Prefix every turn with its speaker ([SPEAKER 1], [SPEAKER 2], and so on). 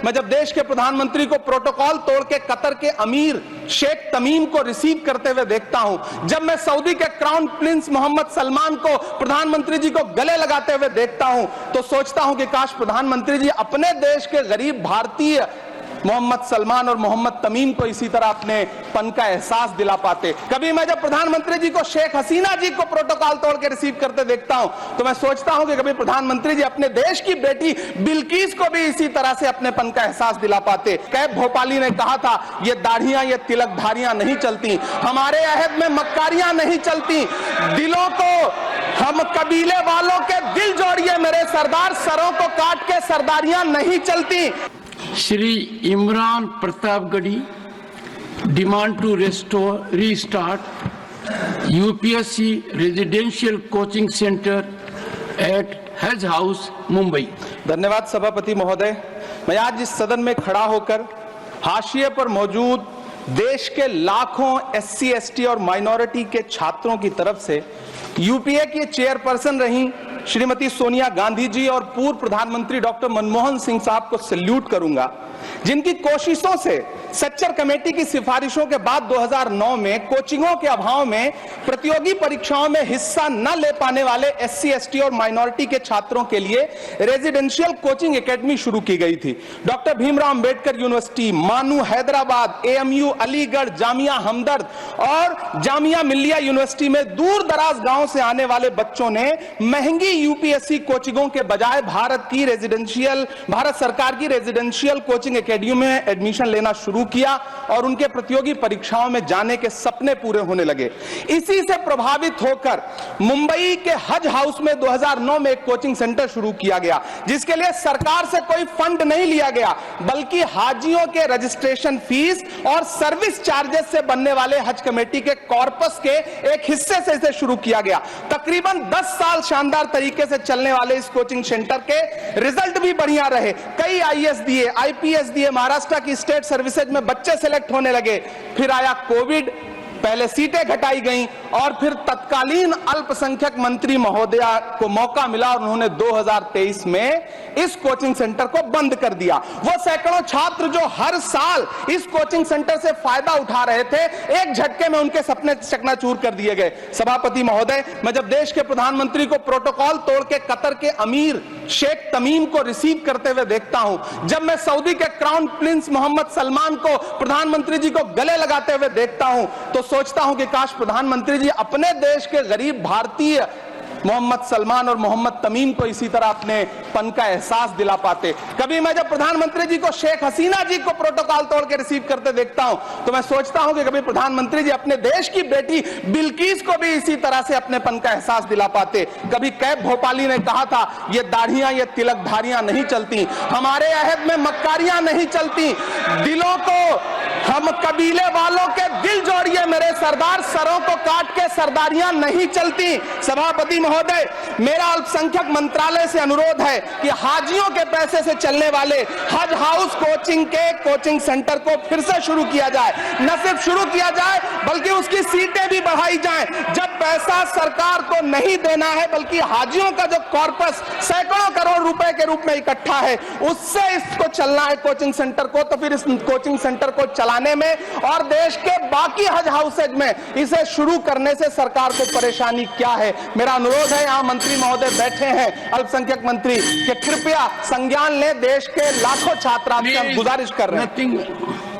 [SPEAKER 1] मैं जब देश के प्रधानमंत्री को प्रोटोकॉल तोड़ के कतर के अमीर शेख तमीम को रिसीव करते हुए देखता हूं, जब मैं सऊदी के क्राउन प्रिंस मोहम्मद सलमान को प्रधानमंत्री जी को गले लगाते हुए देखता हूं, तो सोचता हूं कि काश प्रधानमंत्री जी अपने देश के गरीब भारतीय मोहम्मद सलमान और मोहम्मद तमीम को इसी तरह अपने पन का एहसास दिला पाते। कभी मैं जब प्रधानमंत्री जी को शेख हसीना जी को प्रोटोकॉल तोड़ के रिसीव करते देखता हूं, तो मैं सोचता हूं कि कभी प्रधानमंत्री जी अपने देश की बेटी बिल्किस को भी इसी तरह से अपने पन का एहसास दिला पाते। कैब भोपाली ने कहा था, ये दाढ़ियां ये तिलकधारियां नहीं चलती, हमारे अहद में मक्कारियां नहीं चलती, दिलों को हम कबीले वालों के दिल जोड़िए मेरे सरदार, सरों को काट के सरदारियां नहीं चलती।
[SPEAKER 2] Shri Imran Pratapgadi demand to restart UPSC residential coaching center at Hajj House, Mumbai।
[SPEAKER 1] धन्यवाद सभापति महोदय। मैं आज इस सदन में खड़ा होकर हाशिए पर मौजूद देश के लाखों SC, ST और माइनॉरिटी के छात्रों की तरफ से यूपीए की चेयरपर्सन रही श्रीमती सोनिया गांधी जी और पूर्व प्रधानमंत्री डॉक्टर मनमोहन सिंह साहब को सैल्यूट करूंगा, जिनकी कोशिशों से सच्चर कमेटी की सिफारिशों के बाद 2009 में कोचिंगों के अभाव में प्रतियोगी परीक्षाओं में हिस्सा न ले पाने वाले SC, ST और माइनॉरिटी के छात्रों के लिए रेजिडेंशियल कोचिंग एकेडमी शुरू की गई थी। डॉक्टर भीमराव अंबेडकर यूनिवर्सिटी, मानू हैदराबाद, AMU अलीगढ़, जामिया हमदर्द और जामिया मिल्लिया यूनिवर्सिटी में दूर दराज गांव से आने वाले बच्चों ने महंगी UPSC कोचिंगों के बजाय भारत सरकार की रेजिडेंशियल कोचिंग एकेडमी में एडमिशन लेना शुरू किया और उनके प्रतियोगी परीक्षाओं में जाने के सपने पूरे होने लगे। इसी से प्रभावित होकर मुंबई के हज हाउस में 2009 में एक कोचिंग सेंटर शुरू किया गया, जिसके लिए सरकार से कोई फंड नहीं लिया गया, बल्कि हाजियों के रजिस्ट्रेशन फीस और सर्विस चार्जेस से बनने वाले हज कमेटी के कॉर्पस के एक हिस्से से इसे शुरू किया गया। तकरीबन 10 साल शानदार तरीके से चलने वाले इस कोचिंग सेंटर के रिजल्ट भी बढ़िया रहे। कई IAS दिए, IPS दिए, महाराष्ट्र की स्टेट सर्विसेज में बच्चे सेलेक्ट होने लगे। फिर आया कोविड, पहले सीटें घटाई गईं और फिर तत्कालीन अल्पसंख्यक मंत्री महोदया को मौका मिला और उन्होंने 2023 में इस कोचिंग सेंटर को बंद कर दिया। वो सैकड़ों छात्र जो हर साल इस कोचिंग सेंटर से फायदा उठा रहे थे, एक झटके में उनके सपने चकनाचूर कर दिए गए। सभापति महोदय, मैं जब देश के प्रधानमंत्री को प्रोटोकॉल तोड़ के कतर के अमीर शेख तमीम को रिसीव करते हुए देखता हूं, जब मैं सऊदी के क्राउन प्रिंस मोहम्मद सलमान को प्रधानमंत्री जी को गले लगाते हुए देखता हूं, तो सोचता हूं कि काश प्रधानमंत्री जी अपने देश के गरीब भारतीय मोहम्मद सलमान और मोहम्मद तमीम को इसी तरह अपने पन का एहसास दिला पाते। कभी मैं जब प्रधानमंत्री जी को शेख हसीना जी को प्रोटोकॉल तोड़ के रिसीव करते देखता हूं, तो मैं सोचता हूं कि कभी प्रधानमंत्री जी अपने देश की बेटी बिल्किस को भी इसी तरह से अपने पन का एहसास दिला पाते। कभी कैब भोपाली ने कहा था, ये दाढ़ियां ये तिलकधारियां नहीं चलती, हमारे अहद में मक्कारियां नहीं चलती, दिलों को हम कबीले वालों के दिल जोड़िए मेरे सरदार, सरों को काट के सरदारियां नहीं चलती। सभापति महोदय, मेरा अल्पसंख्यक मंत्रालय से अनुरोध है कि हाजियों के पैसे से चलने वाले हज हाउस कोचिंग के कोचिंग सेंटर को फिर से शुरू किया जाए। न सिर्फ शुरू किया जाए बल्कि उसकी सीटें भी बढ़ाई जाएं। जब पैसा सरकार को नहीं देना है बल्कि हाजियों का जो कॉर्पस सैकड़ों करोड़ रुपए के रूप में इकट्ठा है, उससे इसको चलना है कोचिंग सेंटर को, तो फिर इस कोचिंग सेंटर को चलाने में और देश के बाकी हज हाउसेज में इसे शुरू करने से सरकार को परेशानी क्या है। मेरा अनुरोध है, यहाँ मंत्री महोदय बैठे हैं, अल्पसंख्यक मंत्री, कि कृपया संज्ञान लें, देश के लाखों छात्र आपसे हम गुजारिश कर रहे हैं।